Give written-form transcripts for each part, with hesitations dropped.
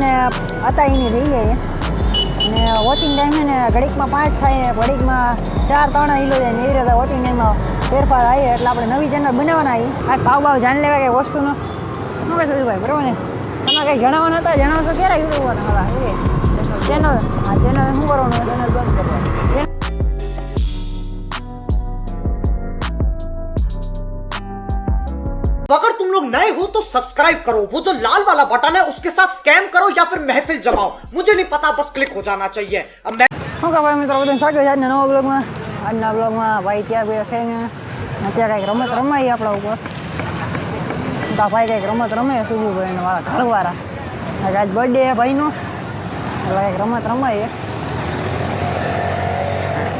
ને હતા એની થઈ જાય અને વોચિંગ ટાઈમ છે ને ઘડીકમાં 5 થાય ઘડીકમાં 4 3 હિલો જાય ને એવી રીતે વોચિંગ ટાઈમમાં ફેરફાર આવે એટલે આપણે નવી ચેનલ બનાવવાના આવી આ ભાવ ભાવ જાણી લેવા કંઈ વસ્તુનો શું કહેશું ભાઈ બરાબર ને તમે કંઈ જણાવવાના હતા જણાવશો ક્યારે યુટ્યુબ હા ચેનલ હા ચેનલ શું કરવાનું ચેનલ બંધ કરવાનું अगर तुम लोग नए हो तो सब्सक्राइब करो वो जो लाल वाला बटन है उसके साथ स्कैम करो या फिर महफिल जमाओ मुझे नहीं पता बस क्लिक हो जाना चाहिए अब मैं શું કહે ભાઈ મિત્રો બધાને સ્વાગત છે આજના નવા બ્લોગમાં આજના બ્લોગમાં ભાઈ ત્યાં ગયા થઈને અત્યારે કંઈક રમત રમાઈ આપણા ઉપર તો ભાઈ કંઈક રમત રમે સુજીભાઈ ને મારા ઘરવાળા આજ બર્થડે છે ભાઈનો એટલે કંઈક રમત રમાઈએ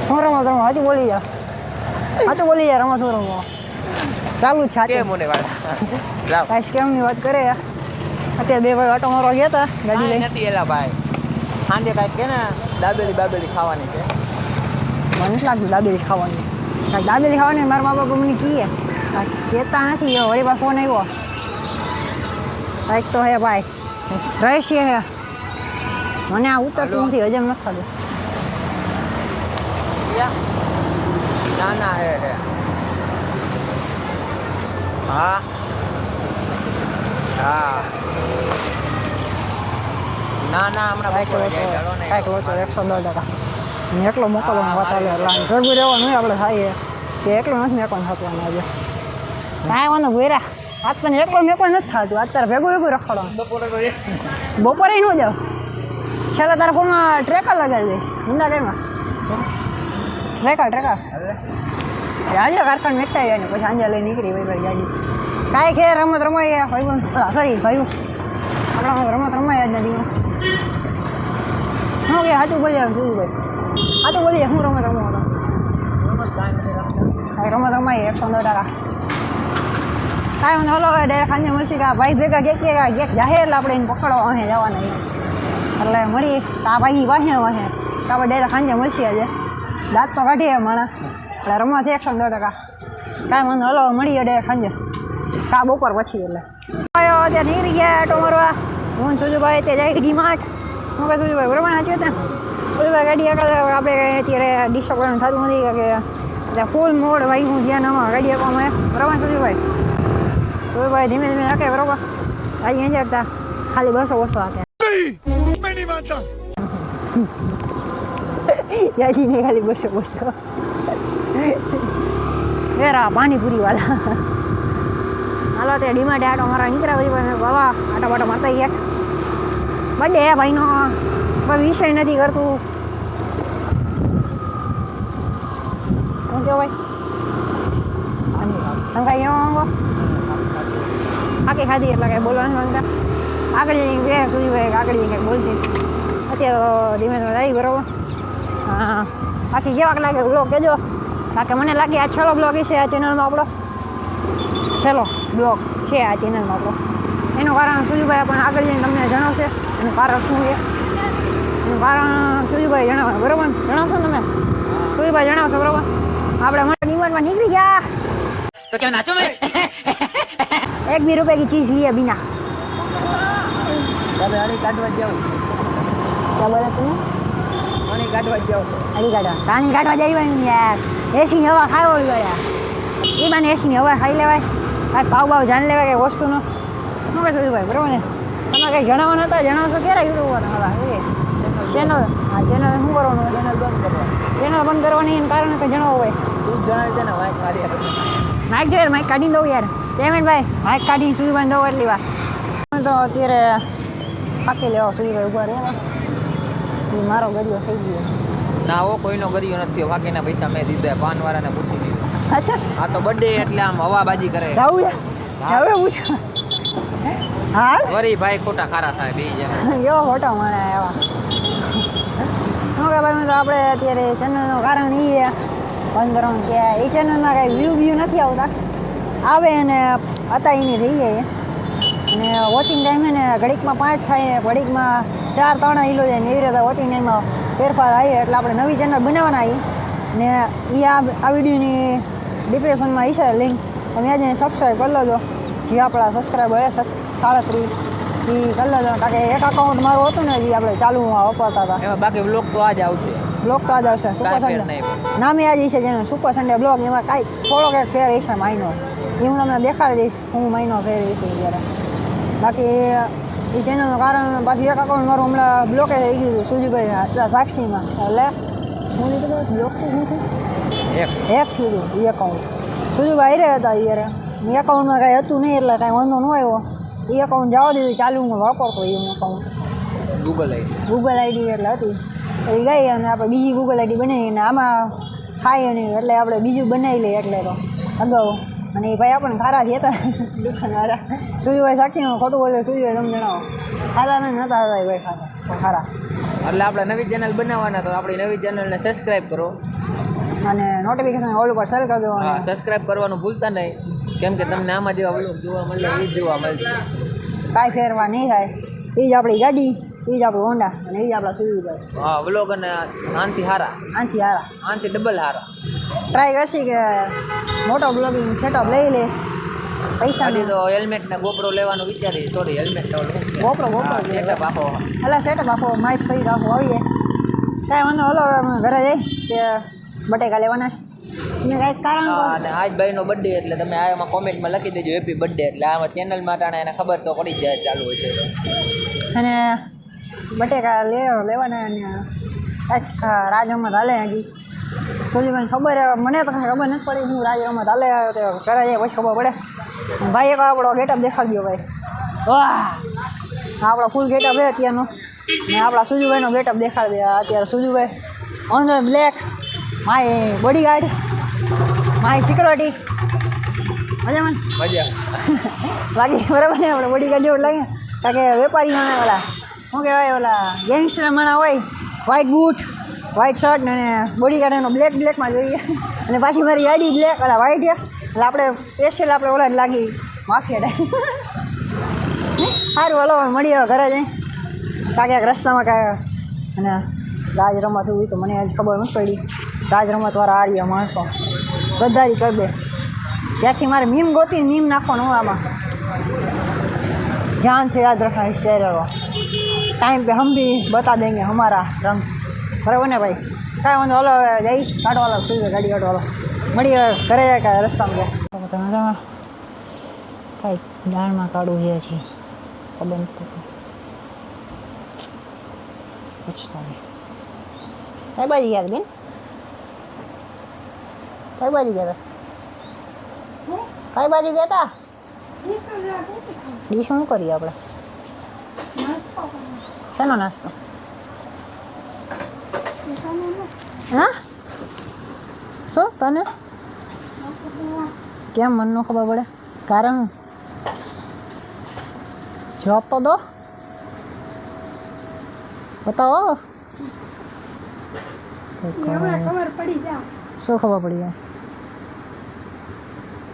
શું રમત રમો સાચું બોલી જાઓ રમત શું રમો ચાલુ જ છે મને કાંઈ સ્કેમની વાત કરે અત્યારે બે ભાઈ ઓટો મારવા ગયા હતા ગાડી લઈને નથી એલા ભાઈ સાંજે કાંઈક કે ને દાબેલી ખાવાની છે મને નથી લાગતું દાબેલી ખાવાની કાંઈક દાબેલી ખાવાની મારા મા બાપ મને કહીએ કહેતા નથી વળી પાસે ફોન આવ્યો કાંઈક તો હે ભાઈ રહસ્ય હે મને આ ઉતરતું નથી હજમ નથી થતું ના હે હા ના હમણાં કાંઈક લોચો 110%. એકલો મોકલવાનું વાત આવે એટલે ભેગું રહેવાનું આપણે થાય કે એકલો નથી મેકવાનું થતું આજે કાંઈ વાંધો ભૂરા આજ તને એકલો મેકવાનું નથી થતું અત્યારે ભેગું રખડવાનું બપોરે ન જાવ છેલ્લા તારા ફોનમાં ટ્રેકર લગાવી દઈશ હિન્દાગરમાં ટ્રેકર આજે કારખાને મેકતા આવ્યા ને પછી સાંજે લઈ નીકળી ભાઈ ગાડી કાંઈ ખેર રમત રમાય ભાઈ સોરી ભાઈ આપણા રમત રમાય આજના દીમાં શું કે સાચું બોલી આવે શું ભાઈ સાચું બોલીએ શું રમત રમો કાંઈ રમત રમાય 110%. કાંઈ વાંધો હલો ડાયરેક્ટ સાંજે મળશે કે ભાઈ ભેગા ગેક જાહે એટલે આપણે એને પકડવા વાહે જવાના એટલે મળી આ ભાઈ વાહે આપણે ડાયરેક્ટ સાંજે મળશે આજે દાંત તો કાઢીએ માણા એટલે રમવાથી 110%. કાંઈ વાંધો હલો મળીએ ડાયરેક્ટ સાંજે કા બપોર પછી એટલે અત્યારે નીકળી ગયા આટો મારવા હું સુજુભાઈ તે જાય ડીમાર્ટ હું કહે સુજુભાઈ બરાબર સાચી હતા સુજુભાઈ ગાડી આગળ આપણે અત્યારે ડિસ્ટર્બ કરવાનું થતું નથી કે ફૂલ મોડ ભાઈનું ધ્યાન આમાં ગાડી આપવામાં બરાબર સુજુભાઈ ધીમે રાખે બરાબર ગાડી નથી આપતા ખાલી 200 આપે ગાડી નહીં ખાલી 200 એરા પાણીપુરી વાળા હાલો તે ડીમાર્ટ આટો મારા નીકળ્યા પછી બાબા આટા બાટા મારતા ગયા બર્થડે હે ભાઈનો કોઈ વિષય નથી કરતું શું કહો ભાઈ તમે કાંઈ એવા માંગો આખી ખાધી એટલે કાંઈ બોલવા નથી માંગતા આગળ જઈને બે સુધી ભાઈ આગળ જઈને કંઈક બોલશે અત્યારે ધીમે ધીમે જાય બરાબર હા બાકી કેવાક લાગે બ્લોગ કહેજો બાકી મને લાગે આ છેલ્લો બ્લોગ છે આ ચેનલમાં આપણો છેલ્લો બ્લોગ છે આ ચેનલમાં આપણો એનું કારણ સુજુભાઈ પણ આગળ જઈને તમને જણાવશે એનું કારણ શું છે એનું કારણ સુજુભાઈ જણાવવાનું બરાબર જણાવશો ને તમે સુજુભાઈ જણાવશો બરાબર આપણે મને ડીમાર્ટમાં નીકળી ગયા તો ક્યાં નાચો મેં 1-2 રૂપિયા की चीज़ लिए बिना પાણી કાઢવા જાવ क्या बोला तुमने પાણી કાઢવા જાવ પાણી કાઢવા જવાનું યાર એસીની હવા ખાવો યાર એ બાને એસીની હવા ખાઈ લેવાય કાંઈક ભાવ જાણી લેવાય કંઈ વસ્તુનો શું કહે સુજુભાઈ બરાબર ને તમે કંઈ જણાવવાના હતા જણાવશો ક્યારે યુટ્યુબ હા ચેનલ હા ચેનલ શું કરવાનું ચેનલ બંધ કરવાની એનું કારણ કંઈ જણાવો ભાઈ તું જણાવી દે ને વાંચ મારી માઇક જોઈએ માઇક કાઢીને દઉં યાર પેમેન્ટ ભાઈ માઇક કાઢીને સુજુભાઈને દઉં એટલી વાર તો અત્યારે પાકી લેવા સુજુભાઈ ઊભા રહ્યા એ મારો ગરિયો થઈ ગયો ના હો કોઈનો ગરિયો નથી બાકીના પૈસા મેં દીધા પાનવાળાને પૂછી લીધું અચ્છા આ તો બર્થડે એટલે આમ હવાબાજી કરે જાવું યાર હવે પૂછો હા વરી ભાઈ ખોટા ખારા થાય બે જાય કેવો ફોટો મને એવા શું કે ભાઈ મિત્રો આપણે અત્યારે ચેનલનું કારણ એ બંધ કરવાનું કે એ ચેનલમાં કાંઈ વ્યૂ નથી આવતા આવે અને હતા એની થઈ જાય અને વોચિંગ ટાઈમ છે ને ઘડીકમાં 5 થાય ઘડીકમાં 4-3 હિલો જાય ને એવી રીતે વોચિંગ ટાઈમમાં ફેરફાર આવે એટલે આપણે નવી ચેનલ બનાવવાના આવી ને એ આ વિડીયોની ડિપ્રેશનમાં હશે લિંક તમે આજે સબસ્ક્રાઈબ કરી લેજો જે આપણા સબસ્ક્રાઈબર હશે 37 એ કરી લેજો કારણ કે એક અકાઉન્ટ મારું હતું ને જે આપણે ચાલુમાં વાપરતા હતા એમાં બાકી બ્લોગ તો આજ આવશે. બ્લોગ તો આજ આવશે સુપર કાંઈ ફેર સન્ડે નહીં પડે. નામે આજ છે જેનું સુપર સન્ડે બ્લોગ એમાં કાંઈ થોડો કંઈક ફેર હશે મહિનો એ હું તમને દેખાડી દઈશ હું મહિનો ફેર હશે ત્યારે બાકી એ ચેનલનું કારણ પાછું એક અકાઉન્ટ મારું હમણાં બ્લોકે થઈ ગયું હતું સુજીભાઈ સાક્ષીમાં એટલે હું લીધું બ્લોક તો શું થયું હેક થયું હતું એ અકાઉન્ટ સુજીભાઈ રહ્યા હતા યારે એ અકાઉન્ટમાં કાંઈ હતું નહીં એટલે કાંઈ વાંધો ન આવ્યો એ અકાઉન્ટ જવા દીધું ચાલુ હું વાપરતો એ account Google ID. Google ID એટલે હતી એ ગઈ અને આપણે બીજી ગૂગલ આઈડી બનાવીને આમાં થાય નહીં એટલે આપણે બીજું બનાવી લઈએ એટલે તો અગાઉ અને એ ભાઈ આપણને ખારા જ હતા દુકાનવાળા સુજીભાઈ સાક્ષીમાં ખોટું બોલે સુજીભાઈ તમે જણાવો ખાતા ને નહોતા હતા એ ભાઈ ખાતા ખારા એટલે આપણે નવી ચેનલ બનાવવાના તો આપણી નવી ચેનલને સબસ્ક્રાઈબ કરો. અને નોટિફિકેશન ઓલ ઉપર શેર કરી દેવાનું હા, સબસ્ક્રાઈબ કરવાનું ભૂલતા નહીં કેમ કે તમને આમાં જેવા વ્લોગ જોવા મળે એ જ જોવા મળશે. કાંઈ ફેરવા નહીં થાય એ જ આપણી ગાડી એ જ આપણું હોન્ડા અને એ જ આપણા સુજીભાઈ હા, વ્લોગ અને આનથી હારા, આનાથી હારા આનથી ડબલ હારા. ટ્રાય કરશી કે મોટો બ્લોગિંગ સેટઅપ લઈ લે પૈસા હજી તો હેલ્મેટ ને ગોપરો લેવાનું વિચારી. સોરી, હેલ્મેટ તો ગોપરો સેટઅપ આખો. એટલે સેટઅપ આખો માઇક સહિત આખો આવીએ કાંઈ વાંધો હલો અમે ઘરે જઈ કે બટેકા લેવાના ને કાંઈક કારણ હા, અને આજ ભાઈનો બર્થડે એટલે તમે આમાં કોમેન્ટમાં લખી દેજો હેપી બર્થડે એટલે આમાં ચેનલમાં ટાણે એને ખબર તો પડી જાય ચાલુ હોય છે તો. અને બટેકા લેવાના અને કાંઈક રાજ રમત હાલે હજી સુજીભાઈને ખબર મને તો કાંઈ ખબર નથી પડી હું રાજ રમત હાલે તો ઘરે જાય પછી ખબર પડે ભાઈ એક આપણો ગેટઅપ દેખાડી દો ભાઈ વાહ આપણો ફૂલ ગેટઅપ છે અત્યારનો ને આપણા સુજીભાઈનો ગેટઅપ દેખાડી દે અત્યારે સુજીભાઈ on the black my bodyguard my security મજા મને મજા. લાગી બરાબર ને આપણે બોડીગાર્ડ જેવું લાગે કારણ કે વેપારી માણા ઓલા શું કહેવાય ઓલા ગેંગસ્ટર માણા હોય વ્હાઇટ બૂટ વ્હાઇટ શર્ટ અને બોડીગાર્ડ એનો બ્લેકમાં જોઈએ અને પાછી મારી ગાડી બ્લેક ઓલા વ્હાઇટ છે એટલે આપણે સ્પેશિયલ આપણે ઓલા જ લાગી માફિયા ટાઈમ સારું હલો મળીએ હવે ઘરે જઈ કાંઈક એક રસ્તામાં કાંઈ અને રાજ રમત એવું તો મને આજ ખબર નથી પડી રાજ રમતવાળા આર્ય માણસો ગદ્દારી કરી દે ત્યાંથી મારે મીમ ગોતીને મીમ નાખવાનું આમાં ધ્યાન से याद रखना इस चेहरे को टाइम पे हम भी बता देंगे हमारा रंग બરાબર ને ભાઈ કાંઈ વાંધો હલો હવે જઈ કાઢવાલો સુઈ ગાડી કાઢવાલો મળી હવે ઘરે જાય કાંઈ રસ્તામાં ગયા તમે કાંઈક દાળમાં કાઢવું છે છીએ ખબર નથી પૂછતા નહીં કઈ બાજુ ગયા બેન કઈ બાજુ ગયા હતા કઈ બાજુ ગયા હતા ડીશ શું કરીએ આપણે શેનો નાસ્તો હા શું તને કેમ મન નો ખબર પડે કારણ જવાબ તો દો બતાવો ખબર પડી જાય શું ખબર પડી જાય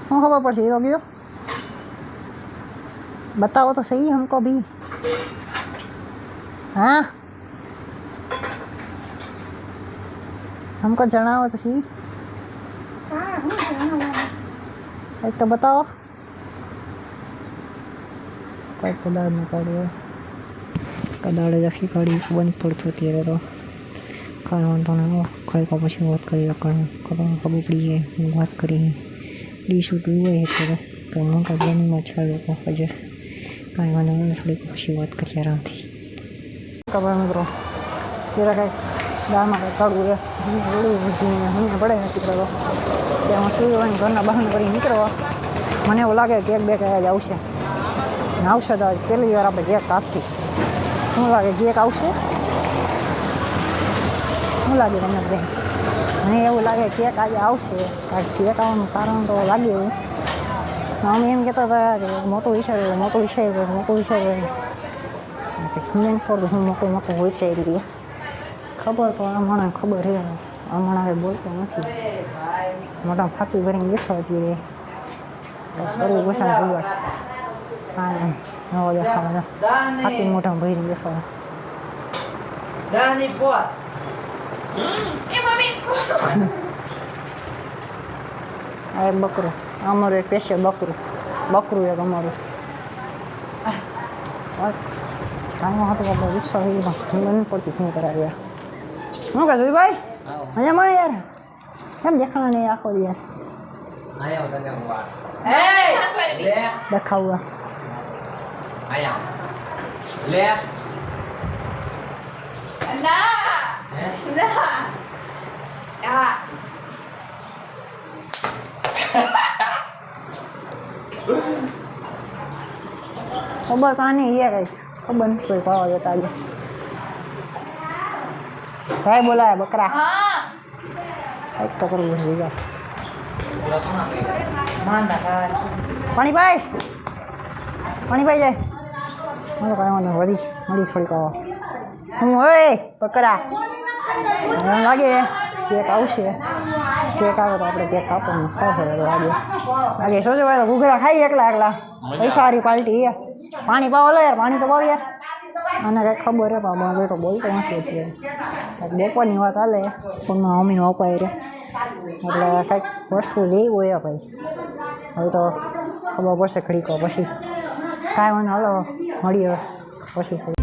શું ખબર પડશે એ તો કયો बताओ तो सही हमको भी हाँ हमको जनाओ तो सही एक तो बताओ कोई पदार्थ में काढ़ी कदाड़े रखी काढ़ी खबर नहीं पड़ती અત્યારે તો કાંઈ વાંધો નહીં ખાઈ કા પછી વાત કરી રાખવાની ખબર પડી જાય હું વાત કરી ડીશ ઉઠવી હોય અત્યારે તો મોટા જમીનમાં છ લોકો હજર કાંઈ વાંધો નહીં થોડીક પછી વાત કરીએ આરામથી ખબર મિત્રો ત્યારે કાંઈક દાળમાં કાંઈક કાઢવું એ હું પડે નથી તો ત્યાં સૂર્યવાની ઘરના બહાર કરી નીકળવા મને એવું લાગે કેક બેક જ આવશે ને આવશે તો આજ પહેલી વાર આપણે કેક આપશે શું લાગે કેક આવશે શું લાગે તમને બેન મને એવું લાગે કેક આજે આવશે કારણ કેક આવવાનું કારણ તો લાગે એવું અમે એમ કહેતા હતા કે મોટું વિચાર સમજાઈને થોડું હું મોટું વિચારી લઈએ ખબર તો હમણાં ખબર રહે હમણાં હવે બોલતો નથી મોટા ફાંકી ભરીને બેઠો અત્યારે કરવું ગુસ્સા ખબર હા નવો દેખાવા ફાંકી મોટા ભરીને બેઠો આ એક બકરું અમારું એક સ્પેશિયલ બકરું એક અમારું કામમાં હતું આપણે રિક્ષા થઈ ગઈ મને પડતી શું કરાવ્યા શું કહે ભાઈ મજા મળે યાર કેમ દેખાણા નહીં આખો યાર દેખાવવા ખબર કાં નહીં યાર કઈ ખબર નથી કોઈ પાવા જતા આજે ભાઈ બોલાય બકરા કંઈક તો કરવું છે બીજા પાણીભાઈ પાણીભાઈ જાય મને કાંઈ વાંધો વધી મળી થોડીક આવો હું હોય બકરા એમ લાગે કેક આવશે કેક આવે તો આપણે કેક કાપવાનું ખાશે લાગે લાગે સોચો ભાઈ તો ઘૂઘરા ખાઈ એકલા એકલા પૈસા સારી પાર્ટી યાર પાણી પાવો લો યાર પાણી તો પાવ યાર અને કંઈક ખબર હે પણ બેટો બોલતો નથી એટલે બપોરની વાત હાલે ફોનમાં મમ્મીનો અપાય રે એટલે કંઈક વસ્તુ લેવી હોય ભાઈ હવે તો ખબર પડશે ઘડીકો પછી કાંઈ વાંધો હાલો મળીએ પછી